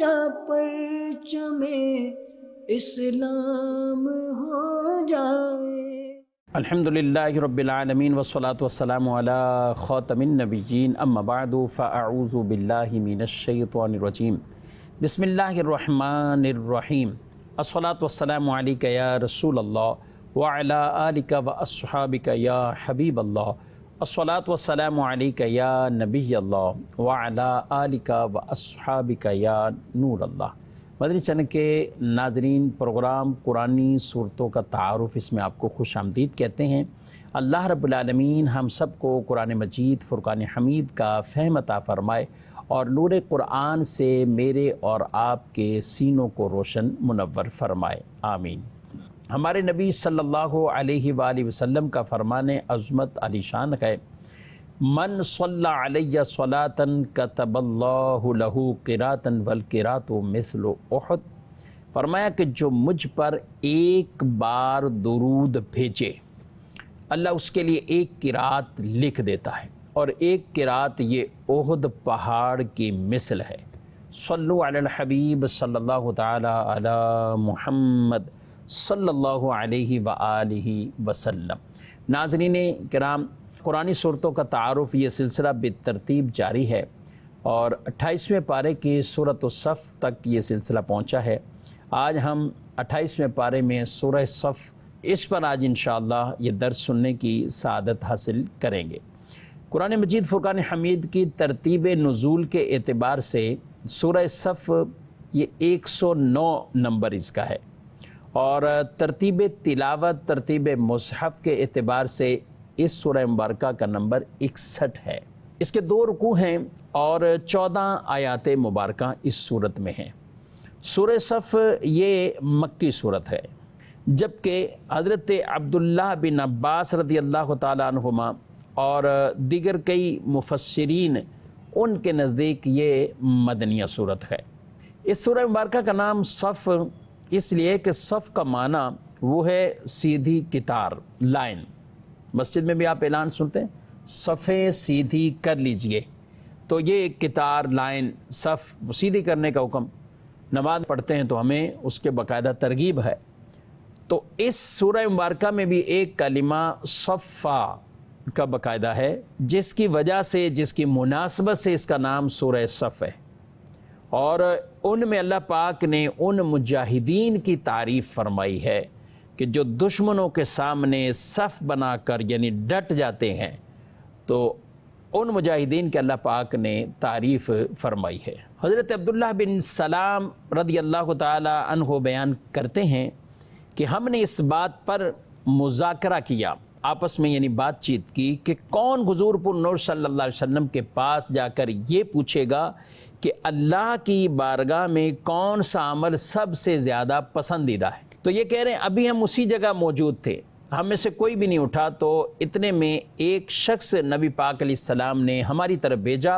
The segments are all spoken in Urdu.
اونچا پرچم اسلام ہو جائے۔ الحمدللہ رب العالمین والصلاة والسلام علی خاتم النبیین اما بعد فاعوذ باللہ من الشیطان الرجیم بسم اللہ الرحمن الرحیم الصلاة والسلام علیک یا رسول اللہ وعلی آلک واصحابک یا حبیب اللہ الصلاة والسلام علیک یا نبی اللہ وعلی آلک واصحابک یا نور اللہ۔ مدنی چینل کے ناظرین، پروگرام قرآنی صورتوں کا تعارف، اس میں آپ کو خوش آمدید کہتے ہیں۔ اللہ رب العالمین ہم سب کو قرآن مجید فرقان حمید کا فہم عطا فرمائے اور نور قرآن سے میرے اور آپ کے سینوں کو روشن منور فرمائے، آمین۔ ہمارے نبی صلی اللہ علیہ وآلہ وسلم کا فرمان عظمت علی شان ہے، من صلی علیہ صلاۃ کتب اللہ لہ قراۃ والقراۃ مثل احد۔ فرمایا کہ جو مجھ پر ایک بار درود بھیجے، اللہ اس کے لیے ایک قرات لکھ دیتا ہے، اور ایک قرات یہ احد پہاڑ کی مثل ہے۔ صلو علی الحبیب صلی اللہ تعالی علی محمد صلی اللہ علیہ وآلہ وسلم۔ ناظرین کرام، قرآنی صورتوں کا تعارف یہ سلسلہ بالترتیب جاری ہے، اور 28ویں پارے کی سورۃ الصف تک یہ سلسلہ پہنچا ہے۔ آج ہم 28ویں پارے میں سورہ صف، اس پر آج انشاءاللہ یہ درس سننے کی سعادت حاصل کریں گے۔ قرآن مجید فرقان حمید کی ترتیب نزول کے اعتبار سے سورہ صف یہ 109 نمبر اس کا ہے، اور ترتیب تلاوت، ترتیب مصحف کے اعتبار سے اس سورہ مبارکہ کا نمبر 61 ہے۔ اس کے 2 رکوع ہیں اور 14 آیات مبارکہ اس صورت میں ہیں۔ سورہ صف یہ مکی صورت ہے، جبکہ حضرت عبداللہ بن عباس رضی اللہ تعالیٰ عنہما اور دیگر کئی مفسرین ان کے نزدیک یہ مدنیہ صورت ہے۔ اس سورہ مبارکہ کا نام صف اس لیے کہ صف کا معنی وہ ہے سیدھی قطار، لائن۔ مسجد میں بھی آپ اعلان سنتے ہیں، صفیں سیدھی کر لیجئے، تو یہ قطار، لائن، صف سیدھی کرنے کا حکم۔ نماز پڑھتے ہیں تو ہمیں اس کے باقاعدہ ترغیب ہے۔ تو اس سورہ مبارکہ میں بھی ایک کلمہ صفا کا باقاعدہ ہے، جس کی وجہ سے، جس کی مناسبت سے اس کا نام سورہ صف ہے، اور ان میں اللہ پاک نے ان مجاہدین کی تعریف فرمائی ہے کہ جو دشمنوں کے سامنے صف بنا کر یعنی ڈٹ جاتے ہیں، تو ان مجاہدین کے اللہ پاک نے تعریف فرمائی ہے۔ حضرت عبداللہ بن سلام رضی اللہ تعالی عنہ بیان کرتے ہیں کہ ہم نے اس بات پر مذاکرہ کیا، آپس میں یعنی بات چیت کی، کہ کون حضور پر نور صلی اللہ علیہ وسلم کے پاس جا کر یہ پوچھے گا کہ اللہ کی بارگاہ میں کون سا عمل سب سے زیادہ پسندیدہ ہے۔ تو یہ کہہ رہے ہیں ابھی ہم اسی جگہ موجود تھے، ہم میں سے کوئی بھی نہیں اٹھا، تو اتنے میں ایک شخص نبی پاک علیہ السلام نے ہماری طرف بھیجا،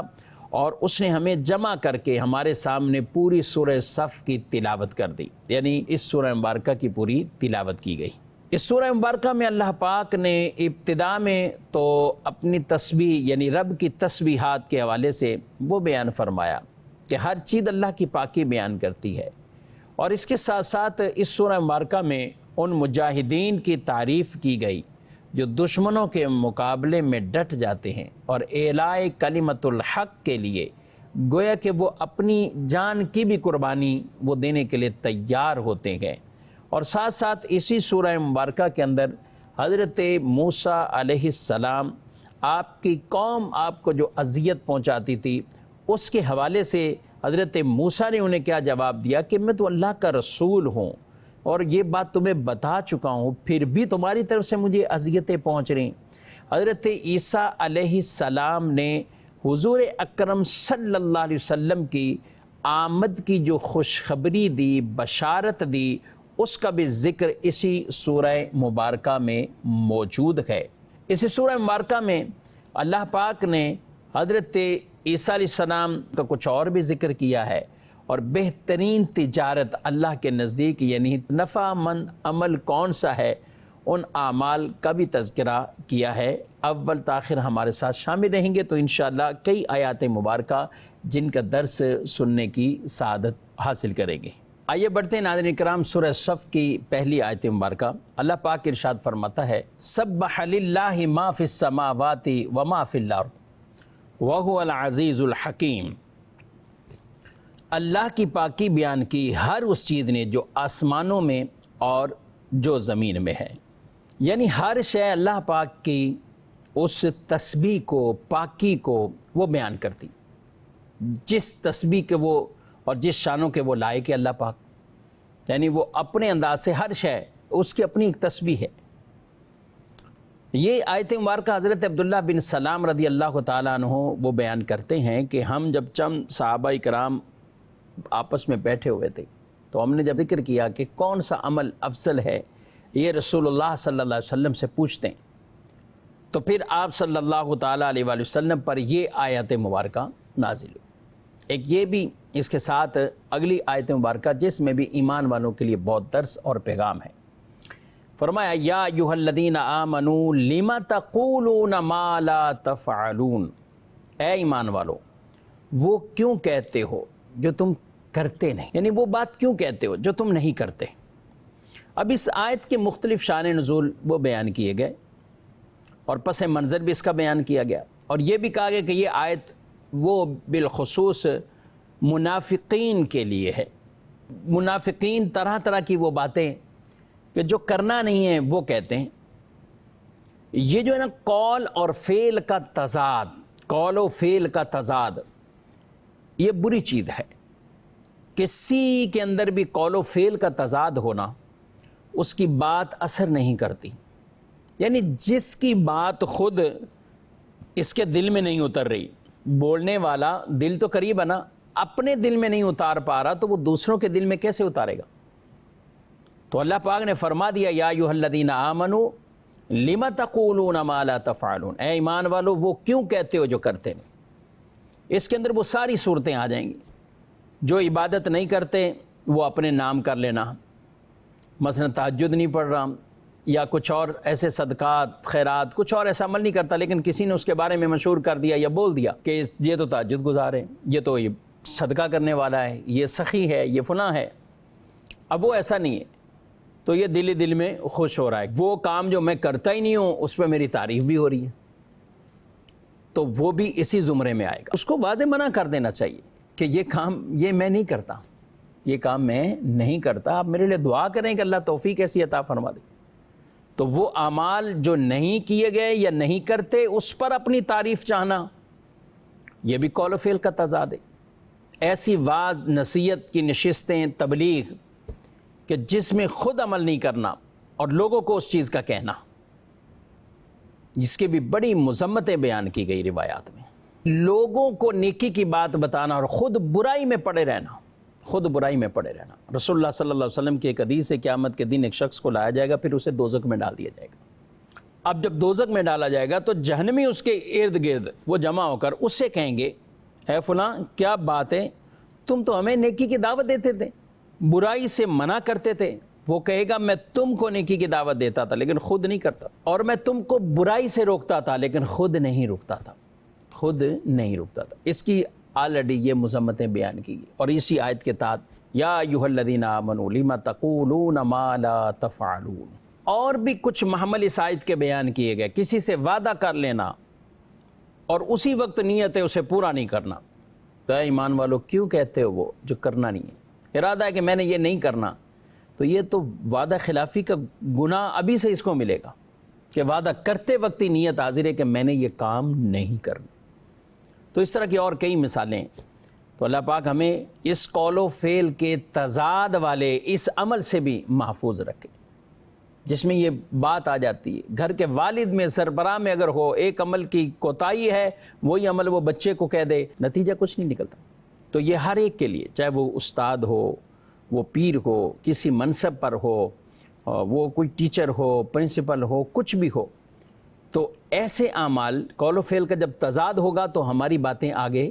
اور اس نے ہمیں جمع کر کے ہمارے سامنے پوری سورہ صف کی تلاوت کر دی، یعنی اس سورہ مبارکہ کی پوری تلاوت کی گئی۔ اس سورہ مبارکہ میں اللہ پاک نے ابتدا میں تو اپنی تسبیح یعنی رب کی تسبیحات کے حوالے سے وہ بیان فرمایا کہ ہر چیز اللہ کی پاکی بیان کرتی ہے، اور اس کے ساتھ ساتھ اس سورہ مبارکہ میں ان مجاہدین کی تعریف کی گئی جو دشمنوں کے مقابلے میں ڈٹ جاتے ہیں اور اعلاء کلمت الحق کے لیے گویا کہ وہ اپنی جان کی بھی قربانی وہ دینے کے لیے تیار ہوتے ہیں۔ اور ساتھ ساتھ اسی سورہ مبارکہ کے اندر حضرت موسیٰ علیہ السلام، آپ کی قوم آپ کو جو اذیت پہنچاتی تھی، اس کے حوالے سے حضرت موسیٰ نے انہیں کیا جواب دیا کہ میں تو اللہ کا رسول ہوں، اور یہ بات تمہیں بتا چکا ہوں، پھر بھی تمہاری طرف سے مجھے اذیتیں پہنچ رہی۔ حضرت عیسیٰ علیہ السلام نے حضور اکرم صلی اللہ علیہ وسلم کی آمد کی جو خوشخبری دی، بشارت دی، اس کا بھی ذکر اسی سورہ مبارکہ میں موجود ہے۔ اسی سورہ مبارکہ میں اللہ پاک نے حضرت عیسیٰ علیہ السلام کا کچھ اور بھی ذکر کیا ہے، اور بہترین تجارت اللہ کے نزدیک یعنی نفع مند عمل کون سا ہے، ان اعمال کا بھی تذکرہ کیا ہے۔ اول تاخر ہمارے ساتھ شامل رہیں گے تو انشاءاللہ کئی آیات مبارکہ جن کا درس سننے کی سعادت حاصل کریں گے۔ آئیے بڑھتے ہیں ناظرین کرام، سورہ صف کی پہلی آیت مبارکہ۔ اللہ پاک ارشاد فرماتا ہے سبح للہ ما فی السماوات وما فی الارض وہو العزیز الحکیم۔ اللہ کی پاکی بیان کی ہر اس چیز نے جو آسمانوں میں اور جو زمین میں ہے، یعنی ہر شے اللہ پاک کی اس تسبیح کو، پاکی کو وہ بیان کرتی، جس تسبیح کے وہ اور جس شانوں کے وہ لائق ہے اللہ پاک، یعنی وہ اپنے انداز سے ہر شے اس کی اپنی ایک تسبیح ہے۔ یہ آیت مبارکہ حضرت عبداللہ بن سلام رضی اللہ تعالیٰ عنہ وہ بیان کرتے ہیں کہ ہم جب چند صحابہ کرام آپس میں بیٹھے ہوئے تھے تو ہم نے جب ذکر کیا کہ کون سا عمل افضل ہے یہ رسول اللہ صلی اللہ علیہ وسلم سے پوچھتے ہیں، تو پھر آپ صلی اللہ تعالیٰ علیہ وآلہ وسلم پر یہ آیت مبارکہ نازل ہوئی۔ ایک یہ بھی اس کے ساتھ اگلی آیت مبارکہ جس میں بھی ایمان والوں کے لیے بہت درس اور پیغام ہے۔ فرمایا یا ایھا الذین آمنوا لم تقولون ما لا تفعلون، اے ایمان والو وہ کیوں کہتے ہو جو تم کرتے نہیں، یعنی وہ بات کیوں کہتے ہو جو تم نہیں کرتے۔ اب اس آیت کے مختلف شان نزول وہ بیان کیے گئے اور پس منظر بھی اس کا بیان کیا گیا، اور یہ بھی کہا گیا کہ یہ آیت وہ بالخصوص منافقین کے لیے ہے۔ منافقین طرح طرح کی وہ باتیں کہ جو کرنا نہیں ہے وہ کہتے ہیں۔ یہ جو ہے نا قول اور فعل کا تضاد، قول و فعل کا تضاد، یہ بری چیز ہے۔ کسی کے اندر بھی قول و فعل کا تضاد ہونا اس کی بات اثر نہیں کرتی، یعنی جس کی بات خود اس کے دل میں نہیں اتر رہی، بولنے والا دل تو قریب ہے نا، اپنے دل میں نہیں اتار پا رہا تو وہ دوسروں کے دل میں کیسے اتارے گا؟ تو اللہ پاک نے فرما دیا یا ایھا الذین آمنوا لم تقولون ما لا تفعلون، اے ایمان والو وہ کیوں کہتے ہو جو کرتے نہیں۔ اس کے اندر وہ ساری صورتیں آ جائیں گی۔ جو عبادت نہیں کرتے وہ اپنے نام کر لینا، مثلا تہجد نہیں پڑھ رہا یا کچھ اور ایسے صدقات خیرات کچھ اور ایسا عمل نہیں کرتا، لیکن کسی نے اس کے بارے میں مشہور کر دیا یا بول دیا کہ یہ تو تہجد گزار ہے، یہ تو یہ صدقہ کرنے والا ہے، یہ سخی ہے، یہ فلاں ہے۔ اب وہ ایسا نہیں ہے تو یہ دل دل میں خوش ہو رہا ہے، وہ کام جو میں کرتا ہی نہیں ہوں اس پہ میری تعریف بھی ہو رہی ہے، تو وہ بھی اسی زمرے میں آئے گا۔ اس کو واضح منع کر دینا چاہیے کہ یہ کام یہ میں نہیں کرتا، یہ کام میں نہیں کرتا، آپ میرے لیے دعا کریں کہ اللہ توفیق ایسی عطا فرما دے۔ تو وہ اعمال جو نہیں کیے گئے یا نہیں کرتے اس پر اپنی تعریف چاہنا، یہ بھی قول و فعل کا تضاد ہے۔ ایسی واعظ نصیحت کی نشستیں، تبلیغ کہ جس میں خود عمل نہیں کرنا اور لوگوں کو اس چیز کا کہنا، جس کی بھی بڑی مذمتیں بیان کی گئی روایات میں۔ لوگوں کو نیکی کی بات بتانا اور خود برائی میں پڑے رہنا، خود برائی میں پڑے رہنا۔ رسول اللہ صلی اللہ علیہ وسلم کی ایک حدیث ہے قیامت کے دن ایک شخص کو لایا جائے گا، پھر اسے دوزخ میں ڈال دیا جائے گا۔ اب جب دوزخ میں ڈالا جائے گا تو جہنمی اس کے ارد گرد وہ جمع ہو کر اس سے کہیں گے اے فلاں کیا بات ہے، تم تو ہمیں نیکی کی دعوت دیتے تھے، برائی سے منع کرتے تھے۔ وہ کہے گا میں تم کو نیکی کی دعوت دیتا تھا لیکن خود نہیں کرتا، اور میں تم کو برائی سے روکتا تھا لیکن خود نہیں روکتا تھا، خود نہیں روکتا تھا۔ اس کی آلریڈی یہ مذمتیں بیان کی گئی، اور اسی آیت کے تحت یا ایھا الذین آمنوا لم تقولون ما لا تفعلون، اور بھی کچھ محمل اس آیت کے بیان کیے گئے۔ کسی سے وعدہ کر لینا اور اسی وقت نیت ہے اسے پورا نہیں کرنا، تو اے ایمان والو کیوں کہتے ہو وہ جو کرنا نہیں ہے؟ ارادہ ہے کہ میں نے یہ نہیں کرنا، تو یہ تو وعدہ خلافی کا گناہ ابھی سے اس کو ملے گا کہ وعدہ کرتے وقت ہی نیت حاضر ہے کہ میں نے یہ کام نہیں کرنا۔ تو اس طرح کی اور کئی مثالیں۔ تو اللہ پاک ہمیں اس قول و فعل کے تضاد والے اس عمل سے بھی محفوظ رکھے جس میں یہ بات آ جاتی ہے گھر کے والد میں سربراہ میں اگر ہو ایک عمل کی کوتاہی ہے، وہی عمل وہ بچے کو کہہ دے، نتیجہ کچھ نہیں نکلتا۔ تو یہ ہر ایک کے لیے، چاہے وہ استاد ہو، وہ پیر ہو، کسی منصب پر ہو، وہ کوئی ٹیچر ہو، پرنسپل ہو، کچھ بھی ہو، تو ایسے اعمال قول و فعل کا جب تضاد ہوگا تو ہماری باتیں آگے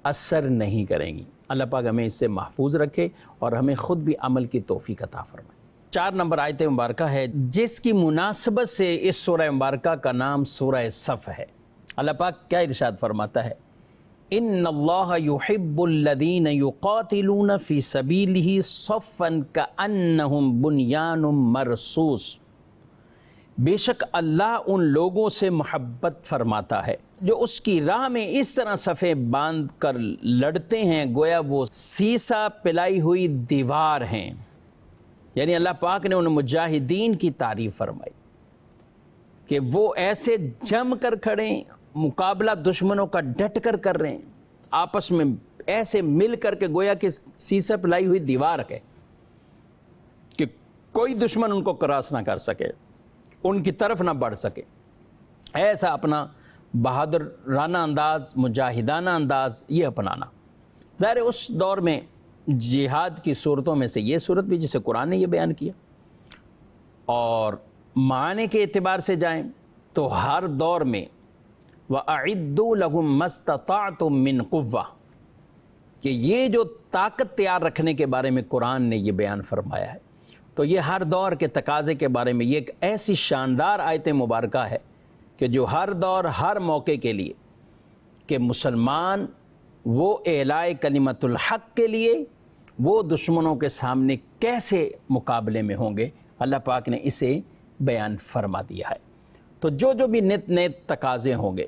اثر نہیں کریں گی۔ اللہ پاک ہمیں اس سے محفوظ رکھے اور ہمیں خود بھی عمل کی توفیق عطا فرمائے۔ 4 نمبر آیت مبارکہ ہے جس کی مناسبت سے اس سورہ مبارکہ کا نام سورہ صف ہے۔ اللہ پاک کیا ارشاد فرماتا ہے ان اللہ یحب الذین یقاتلون فی سبیلہ صفا کأنہم بنیان مرصوص، بے شک اللہ ان لوگوں سے محبت فرماتا ہے جو اس کی راہ میں اس طرح صفیں باندھ کر لڑتے ہیں گویا وہ سیسا پلائی ہوئی دیوار ہیں۔ یعنی اللہ پاک نے ان مجاہدین کی تعریف فرمائی کہ وہ ایسے جم کر کھڑے، مقابلہ دشمنوں کا ڈٹ کر کر رہے ہیں، آپس میں ایسے مل کر کے گویا کہ سیسا پلائی ہوئی دیوار ہے کہ کوئی دشمن ان کو کراس نہ کر سکے، ان کی طرف نہ بڑھ سکے۔ ایسا اپنا بہادرانہ انداز، مجاہدانہ انداز یہ اپنانا۔ ظاہر اس دور میں جہاد کی صورتوں میں سے یہ صورت بھی جسے قرآن نے یہ بیان کیا، اور معنی کے اعتبار سے جائیں تو ہر دور میں وَأَعِدُّوا لَهُم مَّا اسْتَطَعْتُم مِّن قُوَّةٍ کہ یہ جو طاقت تیار رکھنے کے بارے میں قرآن نے یہ بیان فرمایا ہے، تو یہ ہر دور کے تقاضے کے بارے میں یہ ایک ایسی شاندار آیت مبارکہ ہے کہ جو ہر دور ہر موقع کے لیے کہ مسلمان وہ اعلاء کلمت الحق کے لیے وہ دشمنوں کے سامنے کیسے مقابلے میں ہوں گے، اللہ پاک نے اسے بیان فرما دیا ہے۔ تو جو بھی نت نئے تقاضے ہوں گے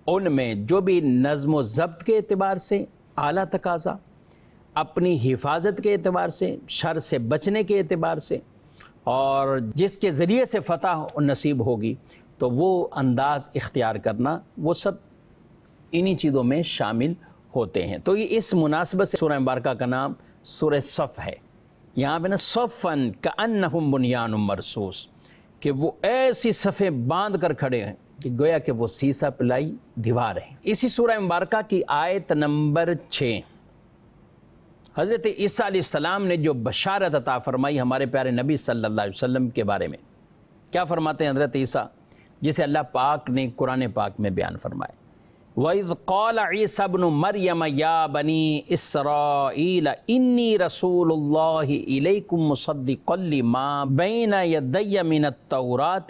ان میں جو بھی نظم و ضبط کے اعتبار سے اعلیٰ تقاضا، اپنی حفاظت کے اعتبار سے، شر سے بچنے کے اعتبار سے، اور جس کے ذریعے سے فتح نصیب ہوگی تو وہ انداز اختیار کرنا، وہ سب انہی چیزوں میں شامل ہوتے ہیں۔ تو یہ اس مناسبت سے سورہ مبارکہ کا نام سورہ صف ہے۔ یہاں پہ نا صفاً کأنہم بنیان مرصوص کہ وہ ایسی صفیں باندھ کر کھڑے ہیں کہ گویا کہ وہ سیسا پلائی دیوار ہے۔ اسی سورہ مبارکہ کی آیت نمبر 6 حضرت عیسیٰ علیہ السلام نے جو بشارت عطا فرمائی ہمارے پیارے نبی صلی اللہ علیہ وسلم کے بارے میں، کیا فرماتے ہیں حضرت عیسیٰ، جسے اللہ پاک نے قرآن پاک میں بیان فرمایا؟ وَإِذْ قَالَ عِيسَى ابْنُ مَرْيَمَ يَا بَنِي إِسْرَائِيلَ إِنِّي رَسُولُ اللَّهِ إِلَيْكُمْ مُصَدِّقًا لِمَا بَيْنَ يَدَيَّ مِنَ التَّوْرَاةِ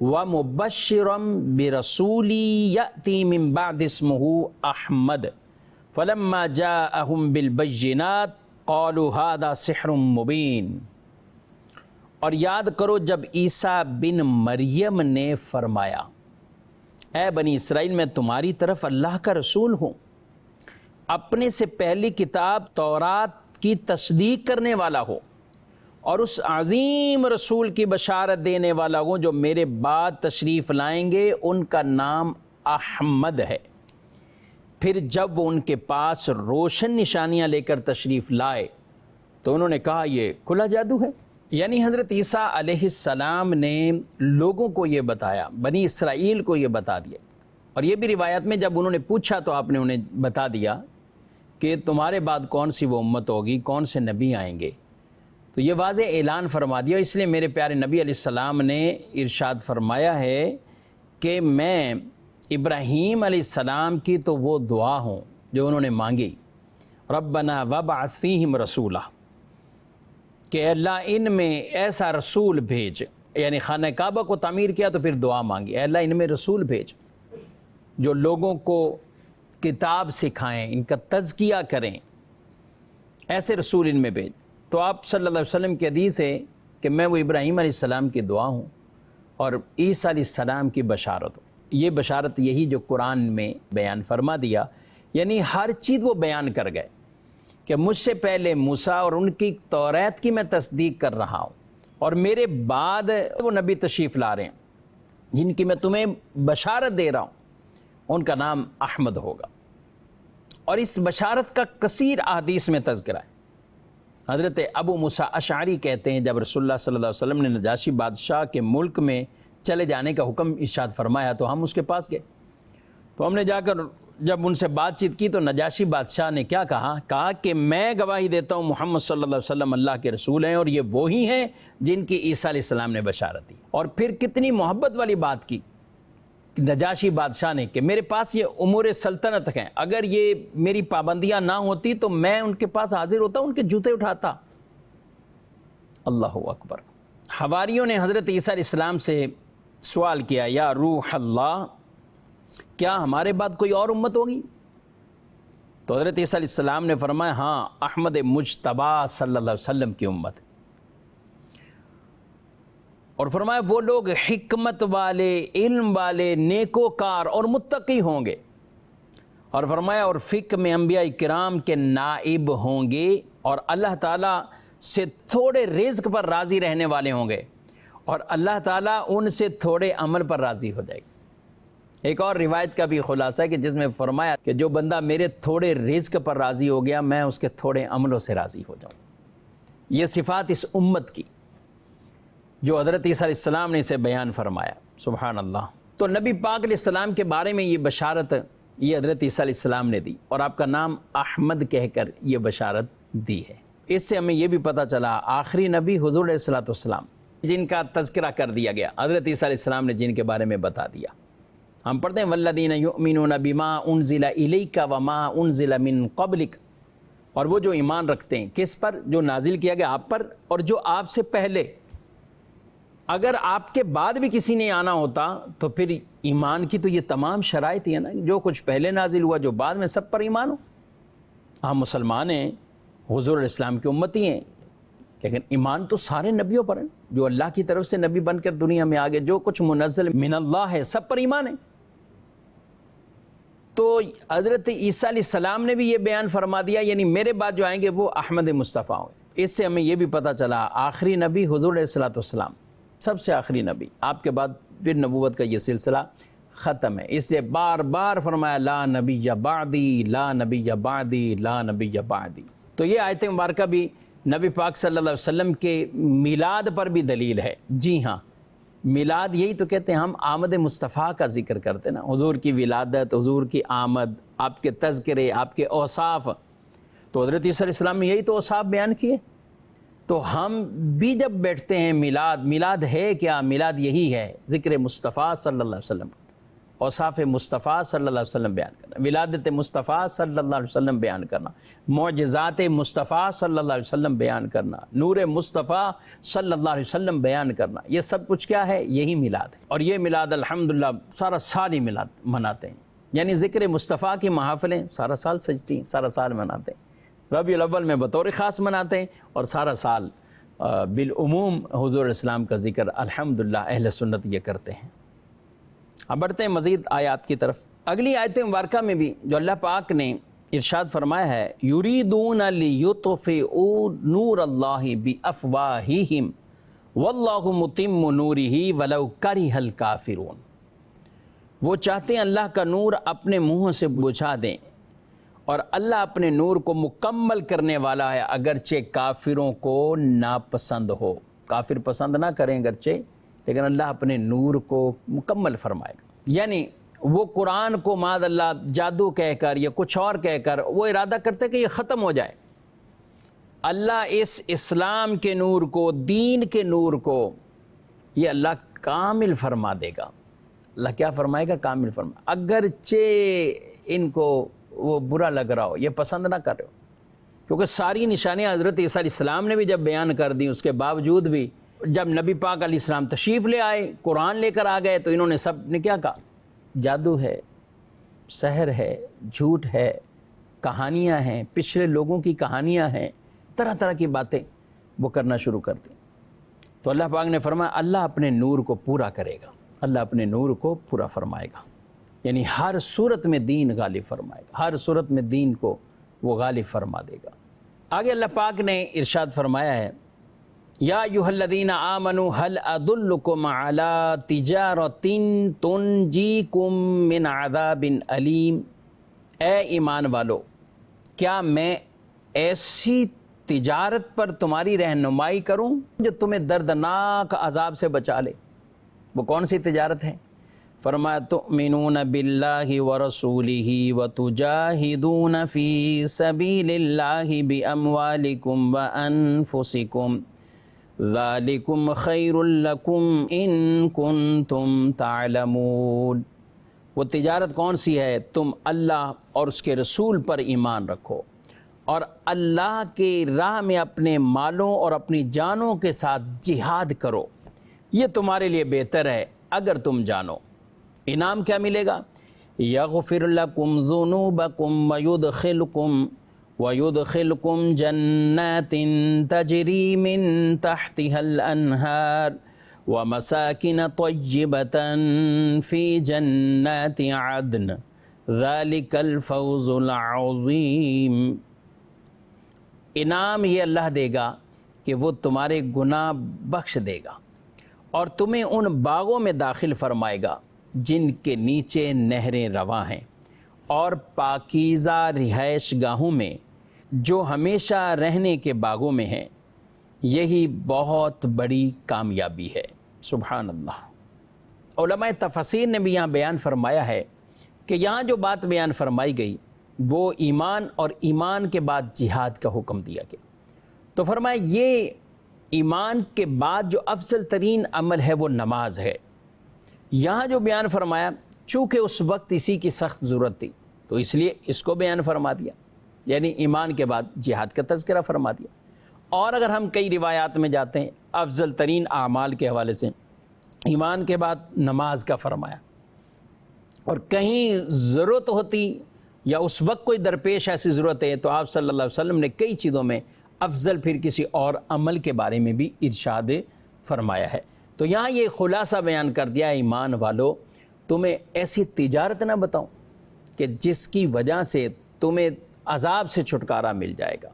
وَمُبَشِّرًا بِرَسُولٍ يَأْتِي مِن بَعْدِي اسْمُهُ أَحْمَدُ فَلَمَّا جَاءَهُم بِالْبَيِّنَاتِ قَالُوا هَذَا سِحْرٌ مُبِينٌ۔ اور یاد کرو جب عیسیٰ بن مریم نے فرمایا، اے بنی اسرائیل میں تمہاری طرف اللہ کا رسول ہوں، اپنے سے پہلی کتاب تورات کی تصدیق کرنے والا ہو، اور اس عظیم رسول کی بشارت دینے والا ہوں جو میرے بعد تشریف لائیں گے، ان کا نام احمد ہے۔ پھر جب وہ ان کے پاس روشن نشانیاں لے کر تشریف لائے تو انہوں نے کہا یہ کھلا جادو ہے۔ یعنی حضرت عیسیٰ علیہ السلام نے لوگوں کو یہ بتایا، بنی اسرائیل کو یہ بتا دیا، اور یہ بھی روایت میں جب انہوں نے پوچھا تو آپ نے انہیں بتا دیا کہ تمہارے بعد کون سی وہ امت ہوگی، کون سے نبی آئیں گے، تو یہ واضح اعلان فرما دیا۔ اس لیے میرے پیارے نبی علیہ السلام نے ارشاد فرمایا ہے کہ میں ابراہیم علیہ السلام کی تو وہ دعا ہوں جو انہوں نے مانگی، ربنا وابعث فیہم رسولا، کہ اللہ ان میں ایسا رسول بھیج، یعنی خانہ کعبہ کو تعمیر کیا تو پھر دعا مانگی، اے اللہ ان میں رسول بھیج جو لوگوں کو کتاب سکھائیں، ان کا تزکیہ کریں، ایسے رسول ان میں بھیج۔ تو آپ صلی اللہ علیہ وسلم کی حدیث ہے کہ میں وہ ابراہیم علیہ السلام کی دعا ہوں اور عیسیٰ علیہ السلام کی بشارت ہوں۔ یہ بشارت یہی جو قرآن میں بیان فرما دیا، یعنی ہر چیز وہ بیان کر گئے کہ مجھ سے پہلے موسیٰ اور ان کی توریت کی میں تصدیق کر رہا ہوں، اور میرے بعد وہ نبی تشریف لا رہے ہیں جن کی میں تمہیں بشارت دے رہا ہوں، ان کا نام احمد ہوگا۔ اور اس بشارت کا کثیر احادیث میں تذکرہ ہے۔ حضرت ابو موسیٰ اشعری کہتے ہیں جب رسول اللہ صلی اللہ علیہ وسلم نے نجاشی بادشاہ کے ملک میں چلے جانے کا حکم ارشاد فرمایا تو ہم اس کے پاس گئے، تو ہم نے جا کر جب ان سے بات چیت کی تو نجاشی بادشاہ نے کیا کہا کہ میں گواہی دیتا ہوں محمد صلی اللہ علیہ وسلم اللہ کے رسول ہیں، اور یہ وہی ہیں جن کی عیسیٰ علیہ السلام نے بشارت دی۔ اور پھر کتنی محبت والی بات کی نجاشی بادشاہ نے کہ میرے پاس یہ امور سلطنت ہیں، اگر یہ میری پابندیاں نہ ہوتی تو میں ان کے پاس حاضر ہوتا، ان کے جوتے اٹھاتا۔ اللہ اکبر۔ حواریوں نے حضرت عیسیٰ علیہ السلام سے سوال کیا، یا روح اللہ، کیا ہمارے بعد کوئی اور امت ہوگی تو حضرت عیسیٰ علیہ السلام نے فرمایا ہاں احمد مجتبیٰ صلی اللہ علیہ وسلم کی امت ہے، اور فرمایا وہ لوگ حکمت والے، علم والے، نیکوکار اور متقی ہوں گے، اور فرمایا اور فقہ میں انبیاء کرام کے نائب ہوں گے، اور اللہ تعالیٰ سے تھوڑے رزق پر راضی رہنے والے ہوں گے، اور اللہ تعالیٰ ان سے تھوڑے عمل پر راضی ہو جائے گا۔ ایک اور روایت کا بھی خلاصہ ہے کہ جس میں فرمایا کہ جو بندہ میرے تھوڑے رزق پر راضی ہو گیا میں اس کے تھوڑے عملوں سے راضی ہو جاؤں۔ یہ صفات اس امت کی جو حضرت عیسیٰ علیہ السلام نے اسے بیان فرمایا، سبحان اللہ۔ تو نبی پاک علیہ السلام کے بارے میں یہ بشارت یہ حضرت عیسیٰ علیہ السلام نے دی، اور آپ کا نام احمد کہہ کر یہ بشارت دی ہے۔ اس سے ہمیں یہ بھی پتہ چلا آخری نبی حضور علیہ السلام جن کا تذکرہ کر دیا گیا، حضرت عیسیٰ علیہ السلام نے جن کے بارے میں بتا دیا۔ ہم پڑھتے ہیں والذین یؤمنون بما انزل الیک وما انزل من قبلک، اور وہ جو ایمان رکھتے ہیں کس پر؟ جو نازل کیا گیا آپ پر اور جو آپ سے پہلے۔ اگر آپ کے بعد بھی کسی نے آنا ہوتا تو پھر ایمان کی تو یہ تمام شرائط ہی ہے نا، جو کچھ پہلے نازل ہوا جو بعد میں سب پر ایمان ہو۔ ہم مسلمان ہیں، حضور علیہ السلام کی امتی ہیں، لیکن ایمان تو سارے نبیوں پر ہے، جو اللہ کی طرف سے نبی بن کر دنیا میں آگے جو کچھ منزل من اللہ ہے سب پر ایمان ہے۔ تو حضرت عیسیٰ علیہ السلام نے بھی یہ بیان فرما دیا، یعنی میرے بعد جو آئیں گے وہ احمد مصطفیٰ ہیں۔ اس سے ہمیں یہ بھی پتہ چلا آخری نبی حضور علیہ السلام سب سے آخری نبی، آپ کے بعد پھر نبوت کا یہ سلسلہ ختم ہے، اس لیے بار بار فرمایا لا نبی بعدی، لا نبی بعدی، لا نبی بعدی۔ تو یہ آیت مبارکہ بھی نبی پاک صلی اللہ علیہ وسلم کے میلاد پر بھی دلیل ہے۔ جی ہاں، میلاد یہی تو کہتے ہیں ہم آمد مصطفیٰ کا ذکر کرتے ہیں نا، حضور کی ولادت، حضور کی آمد، آپ کے تذکرے، آپ کے اوصاف۔ تو حضرت عیسیٰ علیہ السلام نے یہی تو اوصاف بیان کیے۔ تو ہم بھی جب بیٹھتے ہیں میلاد ہے کیا؟ میلاد یہی ہے ذکر مصطفیٰ صلی اللہ علیہ وسلم، اوصاف مصطفیٰ صلی اللہ علیہ وسلم بیان کرنا، ولادت مصطفیٰ صلی اللہ علیہ وسلم بیان کرنا، معجزات مصطفیٰ صلی اللہ علیہ وسلم بیان کرنا، نور مصطفیٰ صلی اللہ علیہ وسلم بیان کرنا، یہ سب کچھ کیا ہے؟ یہی میلاد ہے۔ اور یہ میلاد الحمدللہ سارا سال ہی میلاد مناتے ہیں، یعنی ذکر مصطفیٰ کی محافلیں سارا سال سجتی ہیں، سارا سال مناتے ہیں، ربیع الاول میں بطور خاص مناتے ہیں، اور سارا سال بالعموم حضور علیہ السلام کا ذکر الحمدللہ اہل سنت یہ کرتے ہیں۔ اب بڑھتے ہیں مزید آیات کی طرف۔ اگلی آیت مبارکہ میں بھی جو اللہ پاک نے ارشاد فرمایا ہے یریدون لیطفئوا نور اللہ بافواہہم واللہ متم نورہ ولو کرہ الکافرون، وہ چاہتے ہیں اللہ کا نور اپنے منہ سے بجھا دیں، اور اللہ اپنے نور کو مکمل کرنے والا ہے اگرچہ کافروں کو ناپسند ہو۔ کافر پسند نہ کریں اگرچہ، لیکن اللہ اپنے نور کو مکمل فرمائے گا۔ یعنی وہ قرآن کو معاذ اللہ جادو کہہ کر یا کچھ اور کہہ کر وہ ارادہ کرتے کہ یہ ختم ہو جائے، اللہ اس اسلام کے نور کو، دین کے نور کو یہ اللہ کامل فرما دے گا۔ اللہ کیا فرمائے گا؟ کامل فرما، اگرچہ ان کو وہ برا لگ رہا ہو، یہ پسند نہ کر رہے ہو، کیونکہ ساری نشانیاں حضرت عیسیٰ علیہ السلام نے بھی جب بیان کر دیں، اس کے باوجود بھی جب نبی پاک علیہ السلام تشریف لے آئے، قرآن لے کر آ گئے، تو انہوں نے سب نے کیا کہا؟ جادو ہے، سحر ہے، جھوٹ ہے، کہانیاں ہیں، پچھلے لوگوں کی کہانیاں ہیں، طرح طرح کی باتیں وہ کرنا شروع کر دیں۔ تو اللہ پاک نے فرمایا اللہ اپنے نور کو پورا کرے گا، اللہ اپنے نور کو پورا فرمائے گا، یعنی ہر صورت میں دین غالب فرمائے گا، ہر صورت میں دین کو وہ غالب فرما دے گا۔ آگے اللہ پاک نے ارشاد فرمایا ہے یا ایھا الذین آمنوا هل ادلکم علی تجارۃ تنجیکم من عذاب علیم، اے ایمان والو کیا میں ایسی تجارت پر تمہاری رہنمائی کروں جو تمہیں دردناک عذاب سے بچا لے؟ وہ کون سی تجارت ہے؟ فرمایا تؤمنون باللہ ورسولہ وتجاہدون فی سبیل اللہ باموالکم وانفسکم ذالکم خیر لکم ان کنتم تعلمون۔ وہ تجارت کون سی ہے؟ تم اللہ اور اس کے رسول پر ایمان رکھو اور اللہ کے راہ میں اپنے مالوں اور اپنی جانوں کے ساتھ جہاد کرو، یہ تمہارے لیے بہتر ہے اگر تم جانو۔ انعام کیا ملے گا؟ یغفر لکم ذنوبکم ویدخلکم جنات تجری من تحتها الانہار ومساکن طیبۃ فی جنات عدن ذالک الفوز العظیم۔ انعام یہ اللہ دے گا کہ وہ تمہارے گناہ بخش دے گا اور تمہیں ان باغوں میں داخل فرمائے گا جن کے نیچے نہریں رواں ہیں، اور پاکیزہ رہائش گاہوں میں جو ہمیشہ رہنے کے باغوں میں ہیں۔ یہی بہت بڑی کامیابی ہے۔ سبحان اللہ۔ علماء تفسیر نے بھی یہاں بیان فرمایا ہے کہ یہاں جو بات بیان فرمائی گئی وہ ایمان اور ایمان کے بعد جہاد کا حکم دیا گیا۔ تو فرمایا یہ ایمان کے بعد جو افضل ترین عمل ہے وہ نماز ہے۔ یہاں جو بیان فرمایا چونکہ اس وقت اسی کی سخت ضرورت تھی تو اس لیے اس کو بیان فرما دیا، یعنی ایمان کے بعد جہاد کا تذکرہ فرما دیا۔ اور اگر ہم کئی روایات میں جاتے ہیں افضل ترین اعمال کے حوالے سے ایمان کے بعد نماز کا فرمایا، اور کہیں ضرورت ہوتی یا اس وقت کوئی درپیش ایسی ضرورت ہے تو آپ صلی اللہ علیہ وسلم نے کئی چیزوں میں افضل پھر کسی اور عمل کے بارے میں بھی ارشاد فرمایا ہے۔ تو یہاں یہ خلاصہ بیان کر دیا، ایمان والو تمہیں ایسی تجارت نہ بتاؤں کہ جس کی وجہ سے تمہیں عذاب سے چھٹکارا مل جائے گا،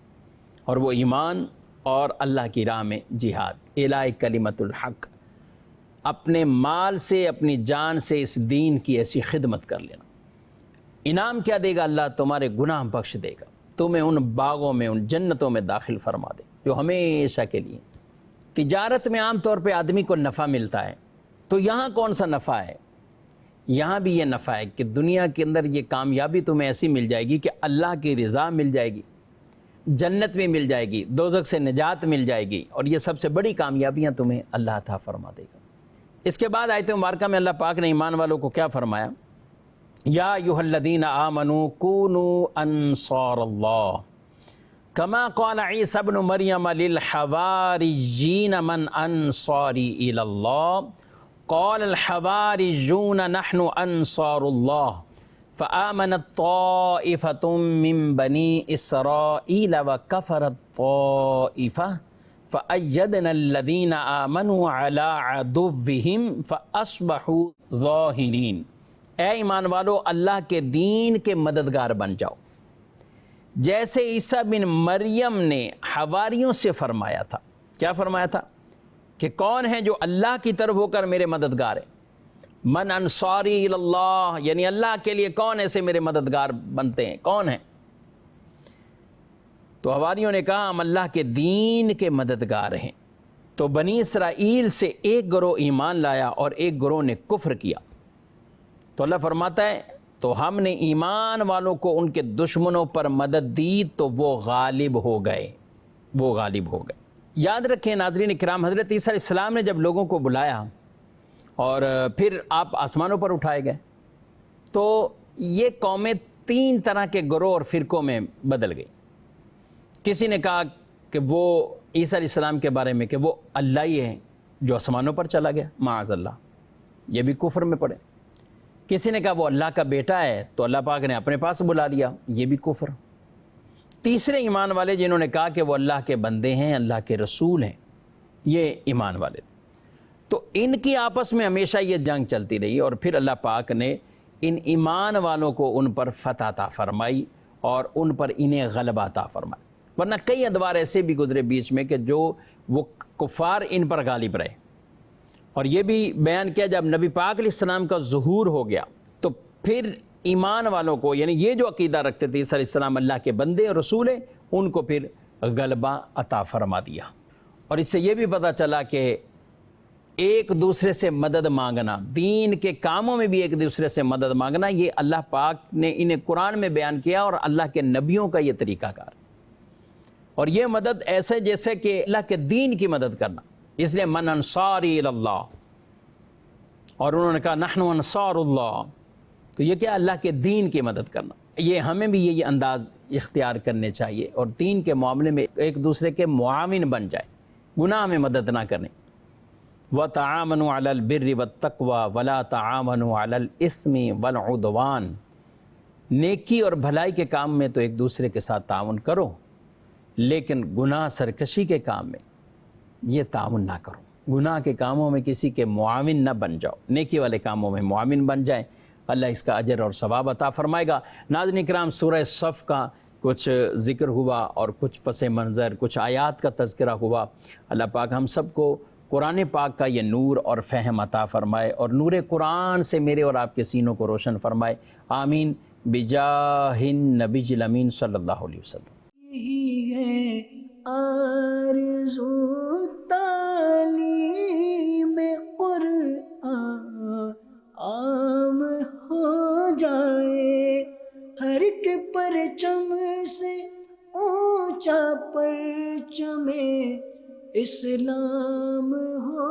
اور وہ ایمان اور اللہ کی راہ میں جہاد، اعلاء کلمت الحق، اپنے مال سے اپنی جان سے اس دین کی ایسی خدمت کر لینا۔ انعام کیا دے گا؟ اللہ تمہارے گناہ بخش دے گا، تمہیں ان باغوں میں ان جنتوں میں داخل فرما دے جو ہمیشہ کے لیے۔ تجارت میں عام طور پہ آدمی کو نفع ملتا ہے، تو یہاں کون سا نفع ہے؟ یہاں بھی یہ نفع ہے کہ دنیا کے اندر یہ کامیابی تمہیں ایسی مل جائے گی کہ اللہ کی رضا مل جائے گی، جنت میں مل جائے گی، دوزخ سے نجات مل جائے گی، اور یہ سب سے بڑی کامیابیاں تمہیں اللہ عطا فرما دے گا۔ اس کے بعد آیت مبارکہ میں اللہ پاک نے ایمان والوں کو کیا فرمایا؟ یا ایھا الذین آمنوا کونوا انصار اللہ کما قال عیسی ابن مریم للحواریین من انصاری الی اللہ قال الحواریون نحن انصار اللہ فآمنت طائفۃ من بنی اسرائیل وکفرت طائفہ فأیدنا الذین آمنوا علی عدوہم فاصبحوا ظاہرین۔ اے ایمان والو اللہ کے دین کے مددگار بن جاؤ، جیسے عیسیٰ بن مریم نے حواریوں سے فرمایا تھا۔ کیا فرمایا تھا؟ کہ کون ہے جو اللہ کی طرف ہو کر میرے مددگار ہے؟ من انصاری الی اللہ، یعنی اللہ کے لیے کون ایسے میرے مددگار بنتے ہیں، کون ہیں؟ تو حواریوں نے کہا ہم اللہ کے دین کے مددگار ہیں۔ تو بنی اسرائیل سے ایک گروہ ایمان لایا اور ایک گروہ نے کفر کیا۔ تو اللہ فرماتا ہے تو ہم نے ایمان والوں کو ان کے دشمنوں پر مدد دی تو وہ غالب ہو گئے، وہ غالب ہو گئے۔ یاد رکھیں ناظرین کرام، حضرت عیسیٰ علیہ السلام نے جب لوگوں کو بلایا اور پھر آپ آسمانوں پر اٹھائے گئے تو یہ قومیں تین طرح کے گروہ اور فرقوں میں بدل گئی۔ کسی نے کہا کہ وہ عیسیٰ علیہ السلام کے بارے میں کہ وہ اللہ ہی ہے جو آسمانوں پر چلا گیا، معاذ اللہ، یہ بھی کفر میں پڑے۔ کسی نے کہا وہ اللہ کا بیٹا ہے تو اللہ پاک نے اپنے پاس بلا لیا، یہ بھی کفر۔ تیسرے ایمان والے جنہوں نے کہا کہ وہ اللہ کے بندے ہیں، اللہ کے رسول ہیں، یہ ایمان والے۔ تو ان کی آپس میں ہمیشہ یہ جنگ چلتی رہی، اور پھر اللہ پاک نے ان ایمان والوں کو ان پر فتح عطا فرمائی اور ان پر انہیں غلبہ عطا فرمائی۔ ورنہ کئی ادوار ایسے بھی گزرے بیچ میں کہ جو وہ کفار ان پر غالب رہے۔ اور یہ بھی بیان کیا جب نبی پاک علیہ السلام کا ظہور ہو گیا تو پھر ایمان والوں کو، یعنی یہ جو عقیدہ رکھتے تھے عیسیٰ علیہ السلام اللہ کے بندے اور رسول ہیں، ان کو پھر غلبہ عطا فرما دیا۔ اور اس سے یہ بھی پتہ چلا کہ ایک دوسرے سے مدد مانگنا، دین کے کاموں میں بھی ایک دوسرے سے مدد مانگنا، یہ اللہ پاک نے انہیں قرآن میں بیان کیا اور اللہ کے نبیوں کا یہ طریقہ کار۔ اور یہ مدد ایسے جیسے کہ اللہ کے دین کی مدد کرنا، اس لیے من انصاری اللہ، اور انہوں نے کہا نحن انصار اللہ، تو یہ کیا؟ اللہ کے دین کی مدد کرنا۔ یہ ہمیں بھی یہ انداز اختیار کرنے چاہیے اور دین کے معاملے میں ایک دوسرے کے معاون بن جائے، گناہ میں مدد نہ کریں۔ وَتَعَامَنُوا عَلَى الْبِرِّ وَالتَّقْوَى وَلَا تَعَامَنُوا عَلَى الْإِثْمِ وَالْعُدْوَانِ۔ نیکی اور بھلائی کے کام میں تو ایک دوسرے کے ساتھ تعاون کرو، لیکن گناہ سرکشی کے کام میں یہ تعاون نہ کرو۔ گناہ کے کاموں میں کسی کے معاون نہ بن جاؤ، نیکی والے کاموں میں معاون بن جائیں، اللہ اس کا اجر اور ثواب عطا فرمائے گا۔ ناظرین کرام، سورہ صف کا کچھ ذکر ہوا اور کچھ پس منظر، کچھ آیات کا تذکرہ ہوا۔ اللہ پاک ہم سب کو قرآن پاک کا یہ نور اور فہم عطا فرمائے اور نور قرآن سے میرے اور آپ کے سینوں کو روشن فرمائے، آمین، بجاہ النبی الامین صلی اللہ علیہ وسلم۔ یہی ہے آرزو تعلیم قرآن عام ہو جائے، ہر ایک پرچم سے اونچا پرچم اسلام ہو